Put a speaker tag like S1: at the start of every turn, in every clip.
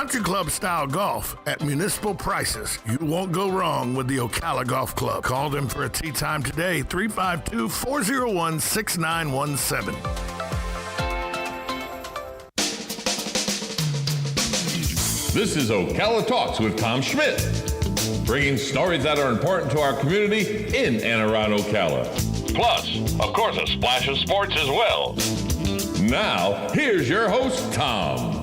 S1: Country Club style golf at municipal prices. You won't go wrong with the Ocala Golf Club. Call them for a tee time today, 352-401-6917.
S2: This is Ocala Talks with Tom Schmidt, bringing stories that are important to our community in and around Ocala. Plus, of course, a splash of sports as well. Now, here's your host, Tom.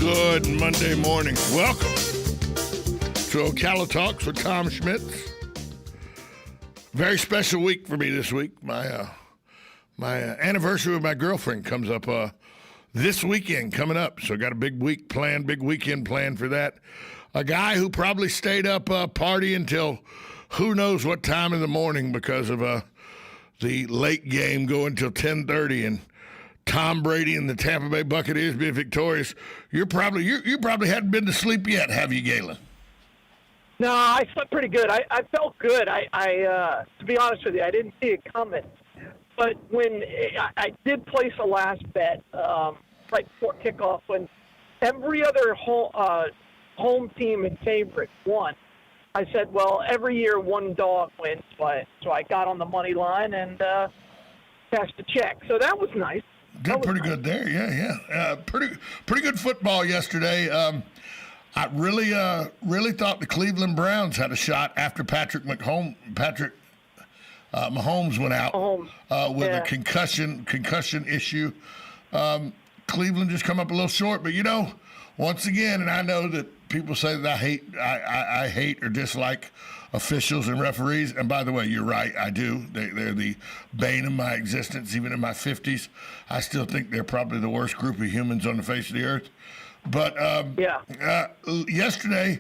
S1: Good Monday morning. Welcome to Ocala Talks with Tom Schmidt. Very special week for me this week. My anniversary with my girlfriend comes up this weekend coming up. So I got a big weekend planned for that. A guy who probably stayed up partying till who knows what time in the morning because of the late game going till 10:30 and Tom Brady and the Tampa Bay Buccaneers being victorious. You probably hadn't been to sleep yet, have you, Galen?
S3: No, I slept pretty good. I felt good. I to be honest with you, I didn't see it coming. But when I did place a last bet right before kickoff, when every other home team and favorite won, I said, well, every year one dog wins. So I got on the money line and cashed the check. So that was nice.
S1: Did pretty good there, yeah. Pretty good football yesterday. I really thought the Cleveland Browns had a shot after Patrick Mahomes went out with a concussion issue. Cleveland just come up a little short, but once again, and I know that people say that I hate or dislike officials and referees, and by the way, you're right, I do. They're the bane of my existence. Even in my 50s, I still think they're probably the worst group of humans on the face of the earth. But yesterday,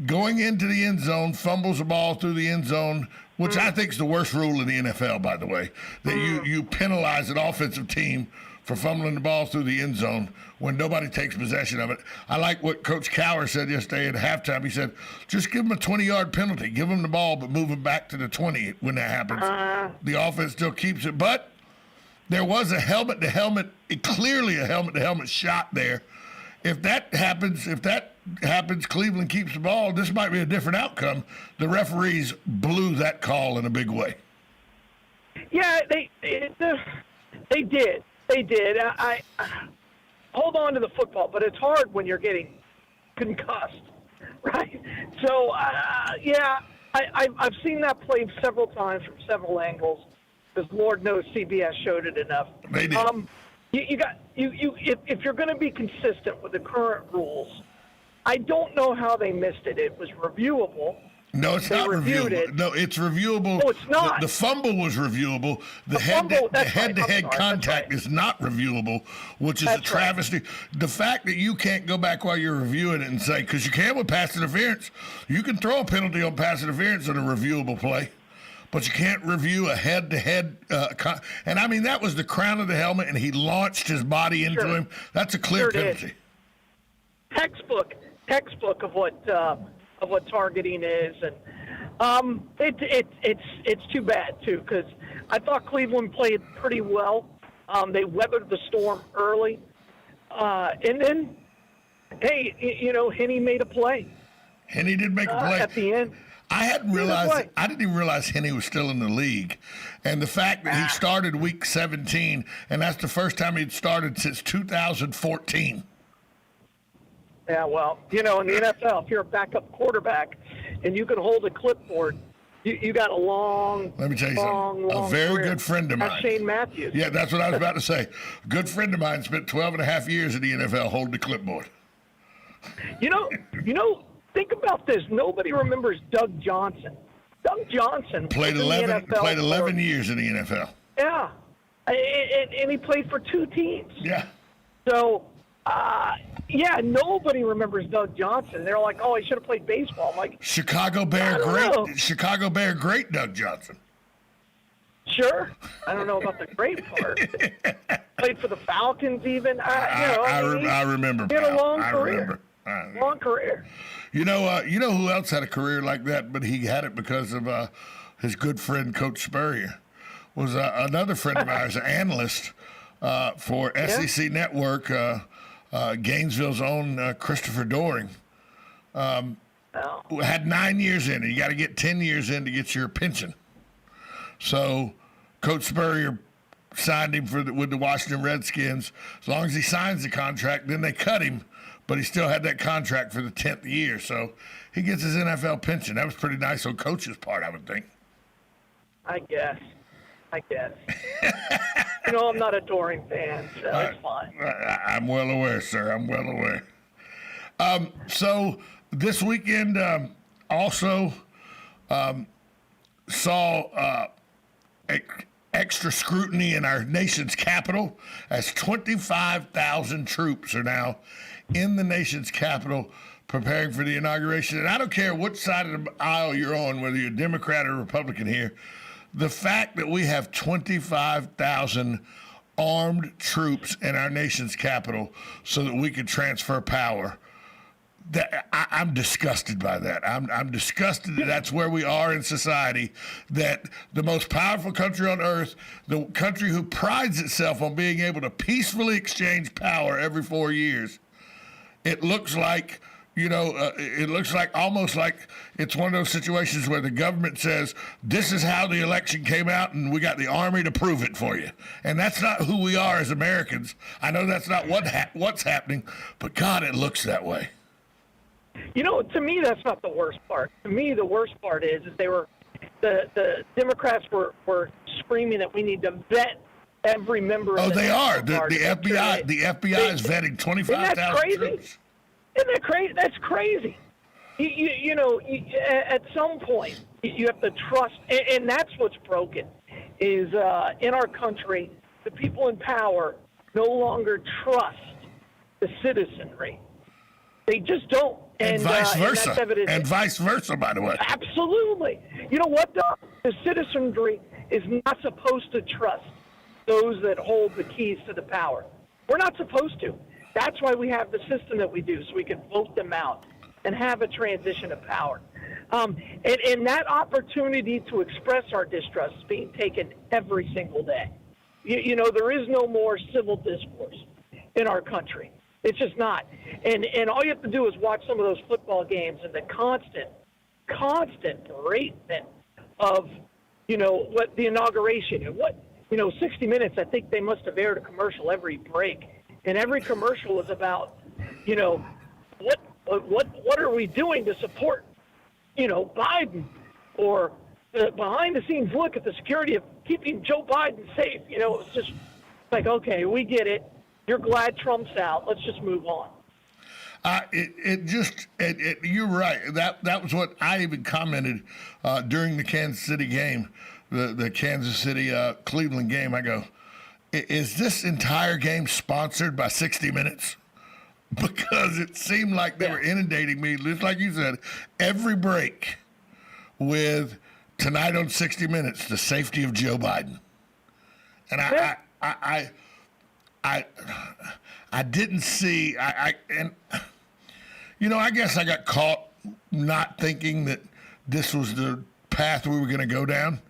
S1: going into the end zone, fumbles the ball through the end zone, which I think is the worst rule in the NFL, by the way, that you penalize an offensive team for fumbling the ball through the end zone when nobody takes possession of it. I like what Coach Cowher said yesterday at halftime. He said, just give them a 20-yard penalty. Give them the ball, but move it back to the 20 when that happens. The offense still keeps it. But there was a helmet-to-helmet, clearly a helmet-to-helmet shot there. If that happens, Cleveland keeps the ball, this might be a different outcome. The referees blew that call in a big way.
S3: Yeah, they did. They did. I hold on to the football, but it's hard when you're getting concussed, right? So, I've seen that played several times from several angles, because Lord knows CBS showed it enough.
S1: They did.
S3: If you're going to be consistent with the current rules, I don't know how they missed it. It was reviewable.
S1: No, it's not reviewable. No, it's reviewable.
S3: No, it's not.
S1: The fumble was reviewable. The head-to-head contact is not reviewable, which is a travesty. Right. The fact that you can't go back while you're reviewing it and say, because you can with pass interference, you can throw a penalty on pass interference on a reviewable play, but you can't review a head-to-head. And, I mean, that was the crown of the helmet, and he launched his body into him. That's a clear penalty.
S3: Textbook of what targeting is, and it's too bad too, because I thought Cleveland played pretty well. They weathered the storm early, and then Henne made a play.
S1: Henne did make a play
S3: at the end.
S1: I didn't even realize Henne was still in the league, and the fact that he started week 17, and that's the first time he'd started since 2014.
S3: Yeah, well, in the NFL, if you're a backup quarterback and you can hold a clipboard, you got a long,
S1: let me tell you something. A very
S3: career.
S1: Good friend of mine.
S3: That's Shane Matthews.
S1: Yeah, that's what I was about to say. A good friend of mine spent 12 and a half years in the NFL holding the clipboard.
S3: Think about this. Nobody remembers Doug Johnson. Doug Johnson
S1: played 11 years in the NFL.
S3: Yeah, and he played for two teams.
S1: Yeah.
S3: So, nobody remembers Doug Johnson. They're like, oh, he should have played baseball. I'm like,
S1: Chicago Bear, great Doug Johnson.
S3: Sure. I don't know about the great part. Played for the Falcons even.
S1: I remember.
S3: He had a long career. Long career.
S1: You know who else had a career like that, but he had it because of his good friend Coach Spurrier. Was another friend of ours, an analyst, for SEC Network, Gainesville's own Christopher Doring. Had 9 years in it. You got to get 10 years in to get your pension. So Coach Spurrier signed him with the Washington Redskins. As long as he signs the contract, then they cut him, but he still had that contract for the 10th year. So he gets his NFL pension. That was pretty nice on Coach's part, I would think.
S3: I guess. I'm not a Doring fan, so it's fine.
S1: I'm well aware, sir. I'm well aware. So this weekend also saw extra scrutiny in our nation's capital as 25,000 troops are now in the nation's capital preparing for the inauguration. And I don't care which side of the aisle you're on, whether you're Democrat or Republican here, the fact that we have 25,000 armed troops in our nation's capital so that we can transfer power, I'm disgusted by that. I'm disgusted that that's where we are in society, that the most powerful country on earth, the country who prides itself on being able to peacefully exchange power every 4 years, it looks like, almost like it's one of those situations where the government says, this is how the election came out and we got the army to prove it for you. And that's not who we are as Americans. I know that's not what's happening, but God, it looks that way.
S3: To me, that's not the worst part. To me, the worst part is the Democrats were screaming that we need to vet every member of the
S1: they are. The
S3: FBI.
S1: The FBI is vetting 25,000 troops.
S3: Isn't that crazy? That's crazy. At some point, you have to trust, and that's what's broken, is in our country, the people in power no longer trust the citizenry. They just don't.
S1: And vice versa.
S3: And
S1: vice versa, by the way.
S3: Absolutely. You know what, though? The citizenry is not supposed to trust those that hold the keys to the power. We're not supposed to. That's why we have the system that we do, so we can vote them out and have a transition of power. And that opportunity to express our distrust is being taken every single day. There is no more civil discourse in our country. It's just not. And all you have to do is watch some of those football games and the constant beratement of, what the inauguration and 60 Minutes, I think they must have aired a commercial every break. And every commercial is about, what are we doing to support, Biden, or the behind-the-scenes look at the security of keeping Joe Biden safe. It's just like, okay, we get it. You're glad Trump's out. Let's just move on. You're right. That was what I even commented during the Kansas City game, the Kansas City Cleveland game. I go, is this entire game sponsored by 60 Minutes? Because it seemed like they were inundating me, just like you said, every break with tonight on 60 Minutes, the safety of Joe Biden. And I didn't see, I guess I got caught not thinking that this was the path we were going to go down.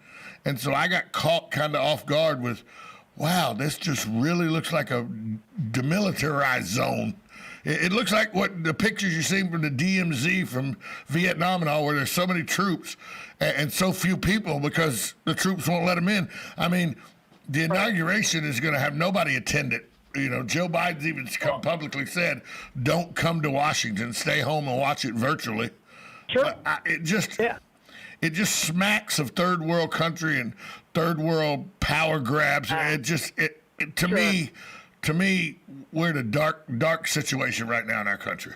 S3: And so I got caught kind of off guard with, wow, this just really looks like a demilitarized zone. It looks like what the pictures you've seen from the DMZ from Vietnam and all, where there's so many troops and so few people because the troops won't let them in. I mean, the inauguration is going to have nobody attend it. Joe Biden's even publicly said, don't come to Washington, stay home and watch it virtually. Sure.
S1: It just smacks of third world country and third world power grabs. To me, we're in a dark situation right now in our country.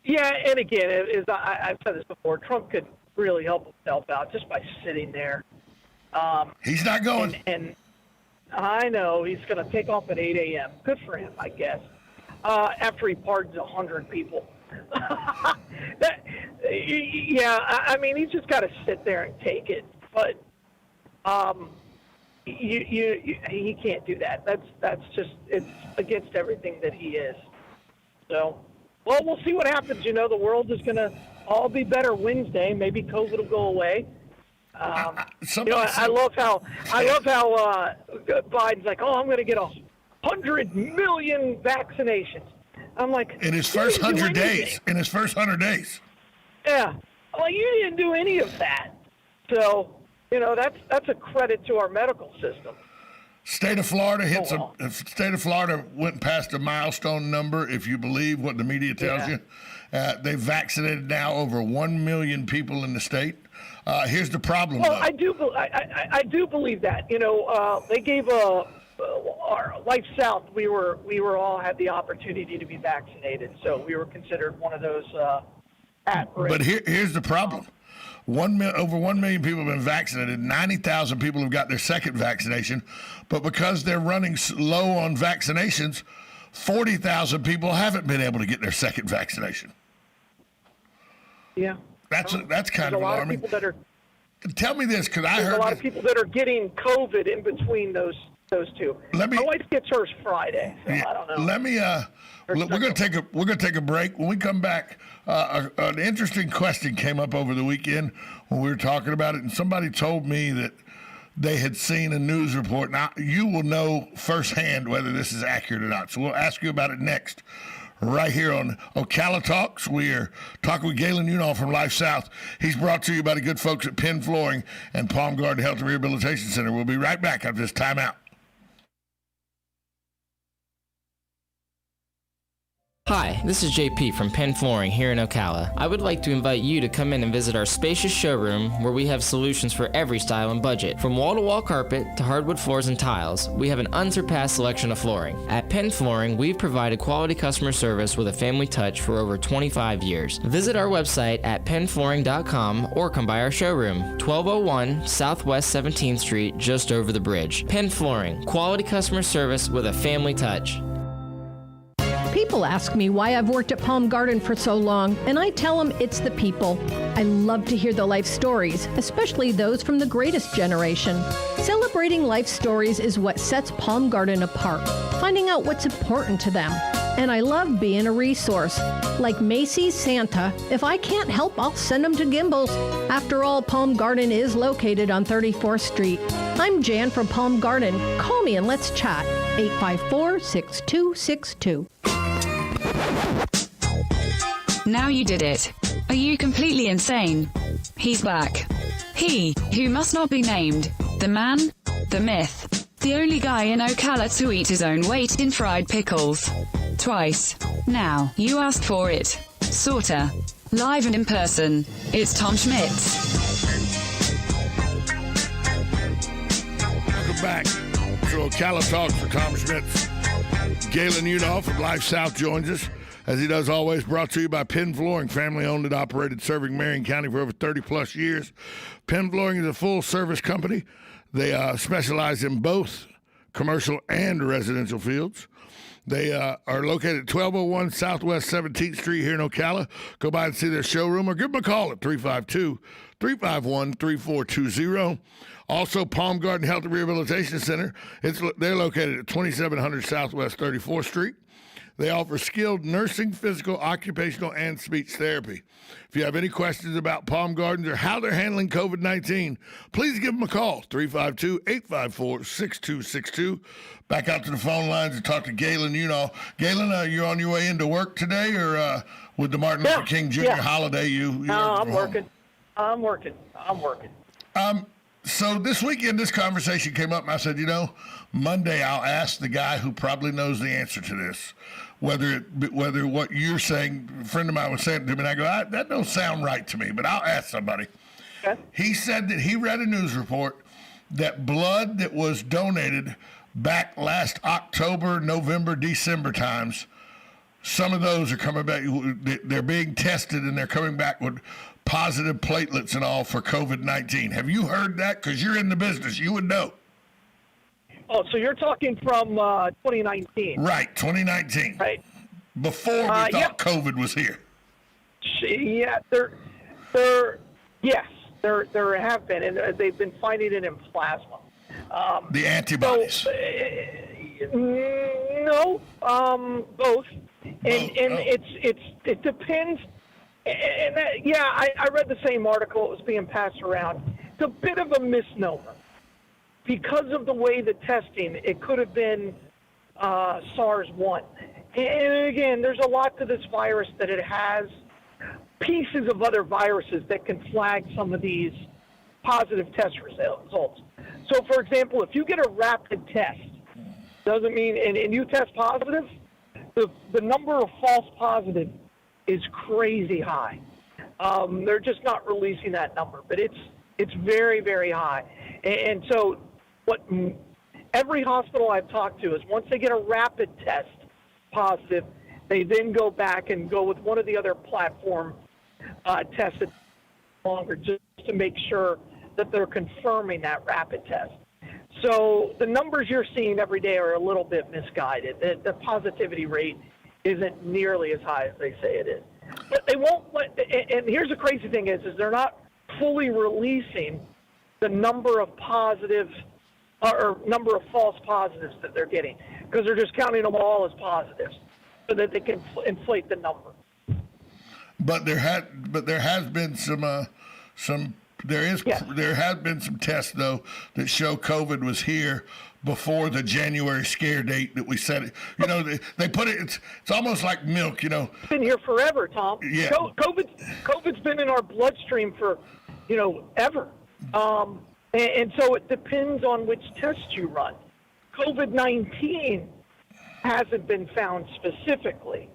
S3: Yeah, and again, I've said this before, Trump could really help himself out just by sitting there.
S1: He's not going.
S3: And I know he's going to take off at 8 a.m. Good for him, I guess, after he pardons 100 people. He's just got to sit there and take it. But he can't do that. That's just, it's against everything that he is. So, well, we'll see what happens. The world is going to all be better Wednesday. Maybe COVID will go away. I love how Biden's like, oh, I'm going to get 100 million vaccinations. I'm like,
S1: in his first 100 days. In his first 100 days.
S3: Yeah. Well, you didn't do any of that. So, that's a credit to our medical system.
S1: State of Florida State of Florida went past a milestone number, if you believe what the media tells you. They've vaccinated now over 1 million people in the state. Here's the problem.
S3: Well,
S1: though.
S3: I do believe that. They gave our Life South. We were all had the opportunity to be vaccinated, so we were considered one of those at risk.
S1: But here's the problem. Over 1 million people have been vaccinated. 90,000 people have got their second vaccination. But because they're running low on vaccinations, 40,000 people haven't been able to get their second vaccination.
S3: Yeah.
S1: That's kind of alarming. Tell me this, because I heard
S3: a lot of people that are getting COVID in between those two. My wife gets hers Friday, so I don't know.
S1: Let me. We're going to take a break. When we come back, an interesting question came up over the weekend when we were talking about it, and somebody told me that they had seen a news report. Now, you will know firsthand whether this is accurate or not, so we'll ask you about it next, right here on Ocala Talks. We are talking with Galen Unall from Life South. He's brought to you by the good folks at Penn Flooring and Palm Garden Health and Rehabilitation Center. We'll be right back after this timeout.
S4: Hi, this is JP from Penn Flooring here in Ocala. I would like to invite you to come in and visit our spacious showroom where we have solutions for every style and budget. From wall-to-wall carpet to hardwood floors and tiles, we have an unsurpassed selection of flooring. At Penn Flooring, we've provided quality customer service with a family touch for over 25 years. Visit our website at pennflooring.com or come by our showroom, 1201 Southwest 17th Street, just over the bridge. Penn Flooring, quality customer service with a family touch.
S5: People ask me why I've worked at Palm Garden for so long, and I tell them it's the people. I love to hear the life stories, especially those from the greatest generation. Celebrating life stories is what sets Palm Garden apart, finding out what's important to them. And I love being a resource. Like Macy's Santa, if I can't help, I'll send them to Gimbel's. After all, Palm Garden is located on 34th Street. I'm Jan from Palm Garden. Call me and let's chat. 854-6262.
S6: Now you did it. Are you completely insane? He's back. He, who must not be named. The man, the myth. The only guy in Ocala to eat his own weight in fried pickles. Twice. Now, you asked for it. Sorta. Live and in person. It's Tom Schmitz.
S1: Welcome back to Ocala Talks for Tom Schmitz. Galen Unall from Life South joins us, as he does always, brought to you by Penn Flooring, family-owned and operated, serving Marion County for over 30-plus years. Penn Flooring is a full-service company. They specialize in both commercial and residential fields. They are located at 1201 Southwest 17th Street here in Ocala. Go by and see their showroom or give them a call at 352-351-3420. Also, Palm Garden Health and Rehabilitation Center. They're located at 2700 Southwest 34th Street. They offer skilled nursing, physical, occupational, and speech therapy. If you have any questions about Palm Gardens or how they're handling COVID-19, please give them a call, 352-854-6262. Back out to the phone lines and talk to Galen Unall. Galen, you're on your way into work today, or with the Martin Luther King Jr. holiday?
S3: No, I'm working. I'm working.
S1: So this weekend, this conversation came up, and I said, Monday I'll ask the guy who probably knows the answer to this, whether what you're saying. A friend of mine was saying to me, and I go, that don't sound right to me, but I'll ask somebody. Okay. He said that he read a news report that blood that was donated back last October, November, December times, some of those are coming back. They're being tested, and they're coming back with positive platelets and all for COVID-19. Have you heard that? Because you're in the business. You would know.
S3: Oh, so you're talking from 2019.
S1: Right, 2019.
S3: Right.
S1: Before we thought COVID was here.
S3: Yeah, there have been, and they've been finding it in plasma.
S1: The antibodies.
S3: So, no, both. And it depends. And I read the same article. It was being passed around. it's a bit of a misnomer. Because of the way the testing, it could have been SARS-1. And again, there's a lot to this virus that it has pieces of other viruses that can flag some of these positive test results. So, for example, if you get a rapid test, doesn't mean, and you test positive, the number of false positives is crazy high. They're just not releasing that number, but it's very, very high. And so what every hospital I've talked to is once they get a rapid test positive, they then go back and go with one of the other platform tests that longer just to make sure that they're confirming that rapid test. So the numbers you're seeing every day are a little bit misguided. The positivity rate isn't nearly as high as they say it is. But they won't let, and here's the crazy thing is they're not fully releasing the number of positive or number of false positives that they're getting because they're just counting them all as positives so that they can inflate the number. But there has been
S1: there has been some tests though that show COVID was here before the January scare date that we said it. You know, they put it. It's almost like milk. You know,
S3: it's been here forever, Tom.
S1: Yeah.
S3: COVID's been in our bloodstream for, ever. And so it depends on which test you run. COVID-19 hasn't been found specifically.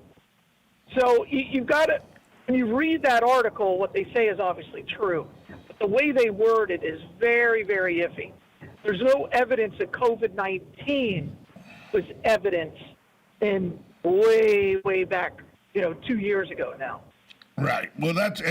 S3: So you've got to, when you read that article, what they say is obviously true. But the way they word it is very, very iffy. There's no evidence that COVID-19 was evidence in way back, 2 years ago now.
S1: Right. Well, that's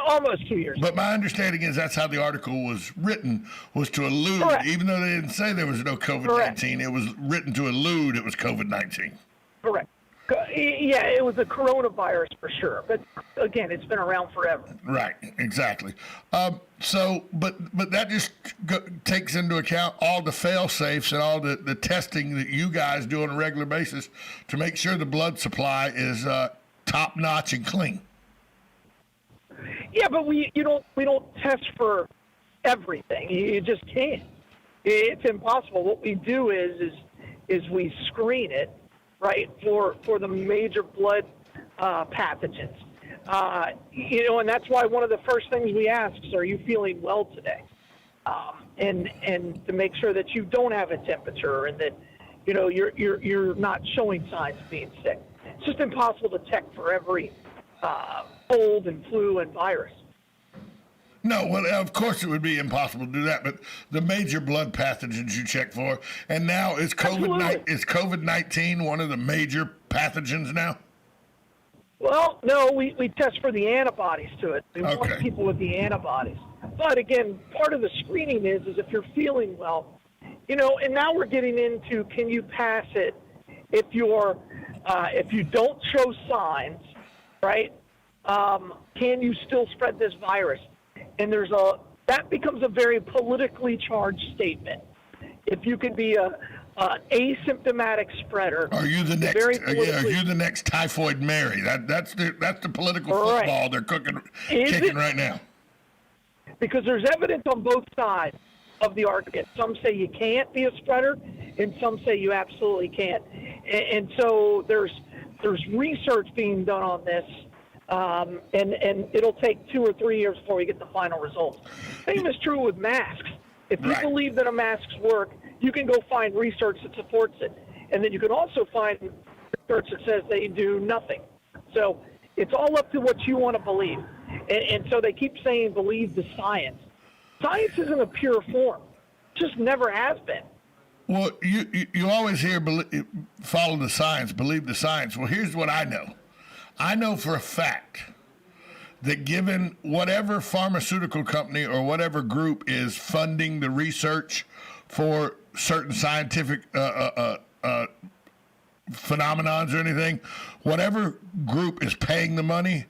S3: almost 2 years.
S1: But my understanding is that's how the article was written, was to allude,
S3: Correct.
S1: even though they didn't say there was no COVID-19,
S3: Correct.
S1: It was written to allude it was COVID-19.
S3: Correct. Yeah, it was a coronavirus for sure. But again, it's been around forever.
S1: Right. Exactly. But that just takes into account all the fail-safes and all the testing that you guys do on a regular basis to make sure the blood supply is top-notch and clean.
S3: Yeah, but we don't test for everything. You just can't. It's impossible. What we do is we screen it, right, for the major blood pathogens. And that's why one of the first things we ask is, are you feeling well today? And to make sure that you don't have a temperature and that you're not showing signs of being sick. It's just impossible to check for every cold and flu and virus.
S1: No, well, of course it would be impossible to do that, but the major blood pathogens you check for, and now is COVID-19 one of the major pathogens now?
S3: Well, no, we test for the antibodies to it. We
S1: Okay.
S3: want people with the antibodies. But again, part of the screening is if you're feeling well, and now we're getting into, can you pass it if you don't show signs, right? Can you still spread this virus? And that becomes a very politically charged statement. If you could be a asymptomatic spreader,
S1: are you the next? Are you the next Typhoid Mary? That's the political football they're kicking right now.
S3: Because there's evidence on both sides of the argument. Some say you can't be a spreader, and some say you absolutely can't. And so there's research being done on this. And it'll take 2 or 3 years before we get the final results. Same is true with masks. If you believe that a masks work, you can go find research that supports it. And then you can also find research that says they do nothing. So it's all up to what you want to believe. And so they keep saying believe the science. Science isn't a pure form. It just never has been.
S1: Well, you always hear follow the science, believe the science. Well, here's what I know. I know for a fact that given whatever pharmaceutical company or whatever group is funding the research for certain scientific phenomenons or anything, whatever group is paying the money,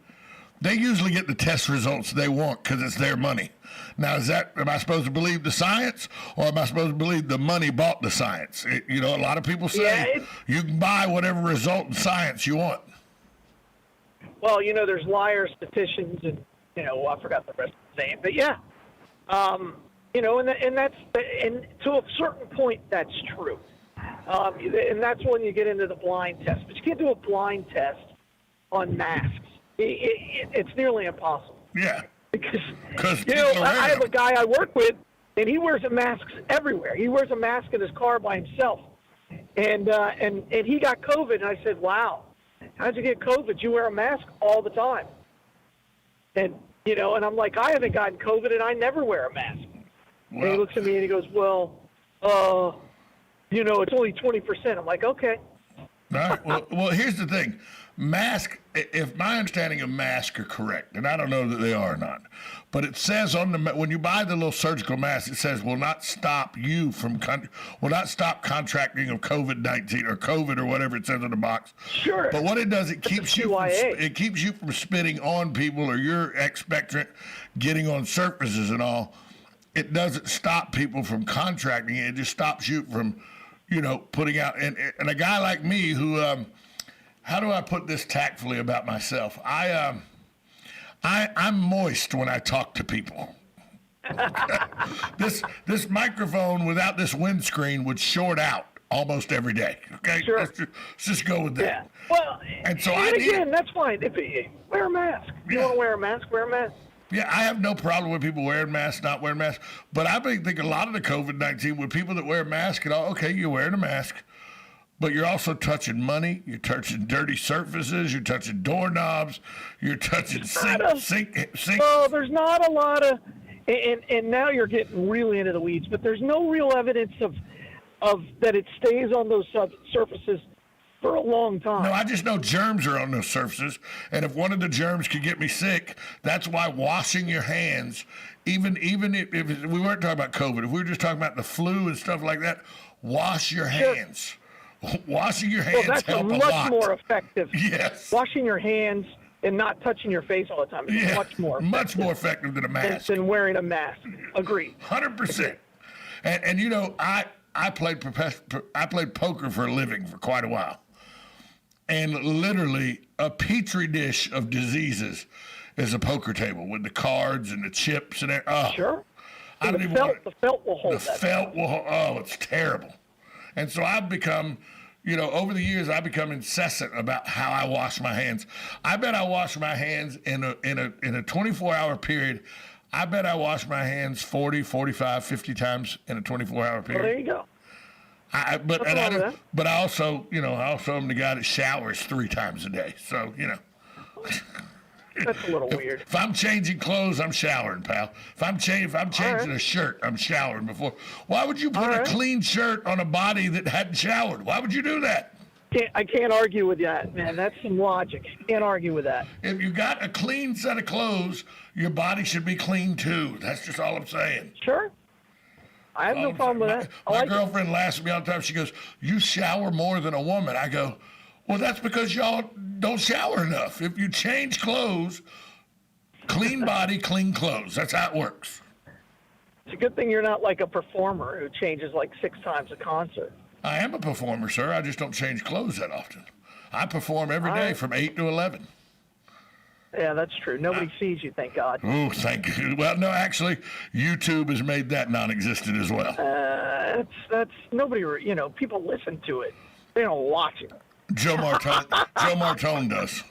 S1: they usually get the test results they want because it's their money. Now, am I supposed to believe the science, or am I supposed to believe the money bought the science? A lot of people say you can buy whatever result in science you want.
S3: Well, there's liars, statisticians, and, I forgot the rest of saying, but yeah, you know, and to a certain point, that's true. And that's when you get into the blind test. But you can't do a blind test on masks. It's nearly impossible.
S1: Yeah.
S3: Because you
S1: people
S3: know,
S1: are wearing
S3: I have a
S1: them.
S3: guy I work with, and he wears a mask everywhere. He wears a mask in his car by himself. And he got COVID, and I said, wow, how'd you get COVID? You wear a mask all the time. And, you know, and I'm like, I haven't gotten COVID, and I never wear a mask. And he looks at me, and he goes, well, you know, it's only 20%. I'm like, okay.
S1: All right. Well, here's the thing. Mask, if my understanding of masks are correct, and I don't know that they are or not, but it says on the when you buy the little surgical mask, it says will not stop you from will not stop contracting of COVID-19 or COVID or whatever it says on the box.
S3: Sure.
S1: But what it does, it keeps you from spitting on people or you're expectorant getting on surfaces and all. It doesn't stop people from contracting it. It just stops you from, you know, putting out. And a guy like me who, how do I put this tactfully about myself? I'm moist when I talk to people. This microphone without this windscreen would short out almost every day. Okay,
S3: Sure.
S1: Let's just go with that.
S3: Yeah. Well,
S1: And so
S3: again, that's fine. Wear a mask. You
S1: Yeah.
S3: want to wear a mask? Wear a mask.
S1: Yeah, I have no problem with people wearing masks, not wearing masks. But I think a lot of the COVID-19 with people that wear a mask and all, okay, you're wearing a mask, but you're also touching money, you're touching dirty surfaces, you're touching doorknobs, you're touching sink.
S3: Oh, there's not a lot of, and now you're getting really into the weeds, but there's no real evidence of that it stays on those surfaces for a long time.
S1: No, I just know germs are on those surfaces, and if one of the germs could get me sick, that's why washing your hands, even if we weren't talking about COVID, if we were just talking about the flu and stuff like that, wash your hands. Washing your hands
S3: that's
S1: help a
S3: much
S1: lot.
S3: more effective.
S1: Yes.
S3: Washing your hands and not touching your face all the time is much more
S1: effective than a mask.
S3: than wearing a mask. Agreed.
S1: 100%. And you know, I played poker for a living for quite a while. And literally a petri dish of diseases is a poker table with the cards and the chips and everything. Oh,
S3: Sure.
S1: I don't
S3: The
S1: even
S3: felt,
S1: want
S3: the felt will hold
S1: the
S3: that.
S1: felt will. Oh, it's terrible. And so I've become, you know, over the years I've become incessant about how I wash my hands. I bet I wash my hands in a 24-hour period. I bet I wash my hands 40, 45, 50 times in a 24-hour period.
S3: Well, there you go.
S1: But I also, you know, am the guy that showers 3 times a day. So, you know.
S3: That's a little weird.
S1: If I'm changing clothes, I'm showering, pal. If I'm changing a shirt, I'm showering before. Why would you put a clean shirt on a body that hadn't showered? Why would you do that?
S3: I can't argue with that, man. That's some logic. Can't argue with that.
S1: If you got a clean set of clothes, your body should be clean too. That's just all I'm saying.
S3: Sure. I have no problem with that.
S1: My girlfriend laughs at me all the time. She goes, "You shower more than a woman." I go, "Well, that's because y'all don't shower enough. If you change clothes, clean body, clean clothes. That's how it works."
S3: It's a good thing you're not like a performer who changes like 6 times a concert.
S1: I am a performer, sir. I just don't change clothes that often. I perform every day from 8 to 11.
S3: Yeah, that's true. Nobody sees you, thank God.
S1: Oh, thank you. Well, no, actually, YouTube has made that non-existent as well.
S3: That's nobody. You know, people listen to it. They don't watch it.
S1: Joe Martone does.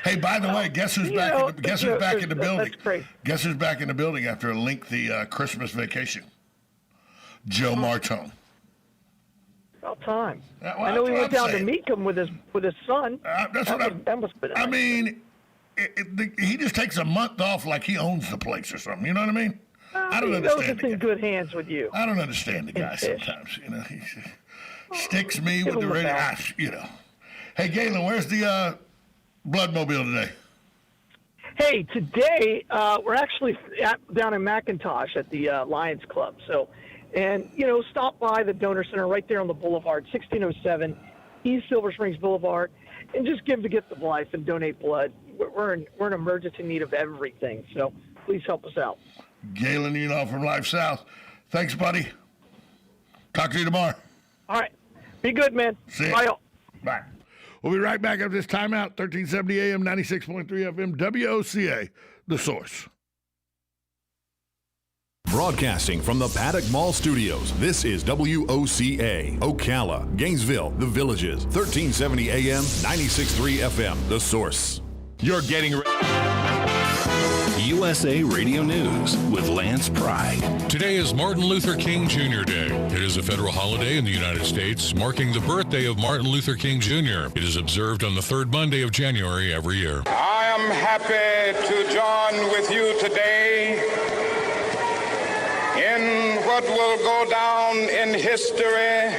S1: Hey, by the way, guess who's back? Guess who's back in the building?
S3: That's great.
S1: Guess who's back in the building after a lengthy Christmas vacation? Joe Martone.
S3: About time.
S1: Well,
S3: I know he
S1: that's
S3: went
S1: what I'm
S3: down to
S1: saying.
S3: meet him with his son. That must have been.
S1: I mean, he just takes a month off like he owns the place or something. You know what I mean? I don't
S3: He knows
S1: understand.
S3: it's in good hands with you.
S1: I don't understand the guy
S3: Fish.
S1: sometimes. You know, he sticks me
S3: Give
S1: with the
S3: him a
S1: radio.
S3: back.
S1: You know. Hey, Galen, where's the Bloodmobile today?
S3: Hey, today we're actually down in McIntosh at the Lions Club. So, and you know, stop by the donor center right there on the boulevard, 1607 East Silver Springs Boulevard, and just give the gift of life and donate blood. We're in emergency need of everything. So please help us out.
S1: Galen Enoff from Life South. Thanks, buddy. Talk to you tomorrow.
S3: All right, be good, man.
S1: See ya.
S3: Bye. All.
S1: Bye. We'll be right back after this timeout. 1370 AM, 96.3 FM, WOCA, The Source.
S7: Broadcasting from the Paddock Mall Studios, this is WOCA, Ocala, Gainesville, The Villages, 1370 AM, 96.3 FM, The Source.
S2: You're getting
S8: USA Radio News with Lance Pride.
S9: Today is Martin Luther King Jr. Day. It is a federal holiday in the United States, marking the birthday of Martin Luther King Jr. It is observed on the third Monday of January every year.
S10: I am happy to join with you today in what will go down in history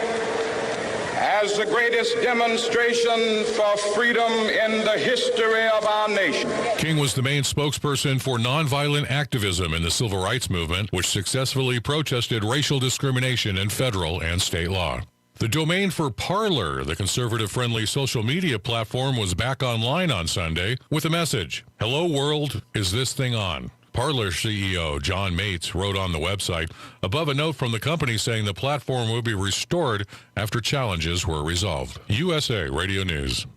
S10: as the greatest demonstration for freedom in the history of our nation.
S9: King was the main spokesperson for nonviolent activism in the civil rights movement, which successfully protested racial discrimination in federal and state law. The domain for Parler, the conservative-friendly social media platform, was back online on Sunday with a message. Hello world, is this thing on? Parler CEO John Mates wrote on the website above a note from the company saying the platform will be restored after challenges were resolved. USA Radio News.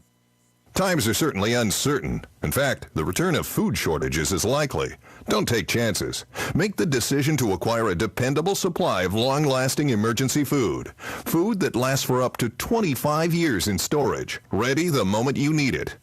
S11: Times are certainly uncertain. In fact, the return of food shortages is likely. Don't take chances. Make the decision to acquire a dependable supply of long-lasting emergency food. Food that lasts for up to 25 years in storage, ready the moment you need it.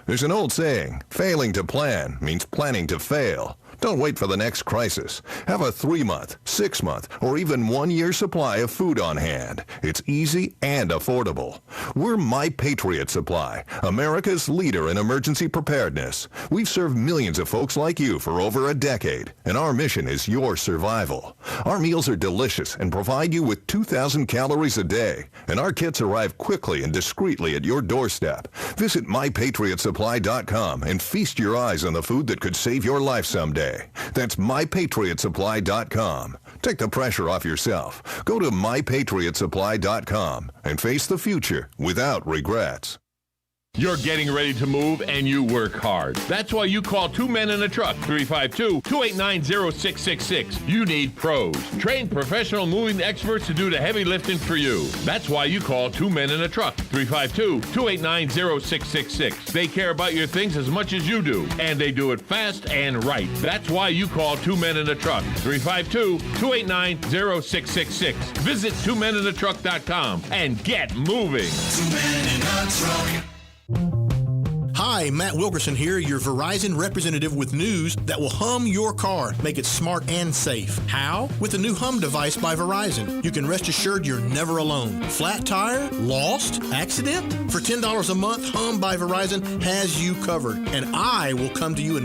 S11: There's an old saying, failing to plan means planning to fail. Don't wait for the next crisis. Have a 3-month, 6-month, or even 1-year supply of food on hand. It's easy and affordable. We're My Patriot Supply, America's leader in emergency preparedness. We've served millions of folks like you for over a decade, and our mission is your survival. Our meals are delicious and provide you with 2,000 calories a day, and our kits arrive quickly and discreetly at your doorstep. Visit MyPatriotSupply.com and feast your eyes on the food that could save your life someday. That's MyPatriotSupply.com. Take the pressure off yourself. Go to MyPatriotSupply.com and face the future without regrets.
S2: You're getting ready to move and you work hard. That's why you call Two Men in a Truck, 352-289-0666. You need pros. Trained professional moving experts to do the heavy lifting for you. That's why you call Two Men in a Truck, 352-289-0666. They care about your things as much as you do, and they do it fast and right. That's why you call Two Men in a Truck, 352-289-0666. Visit twomeninatruck.com and get moving.
S12: 2 Men in a Truck. Hi, Matt Wilkerson here, your Verizon representative with news that will hum your car, make it smart and safe. How? With the new Hum device by Verizon. You can rest assured you're never alone. Flat tire? Lost? Accident? For $10 a month, Hum by Verizon has you covered. And I will come to you and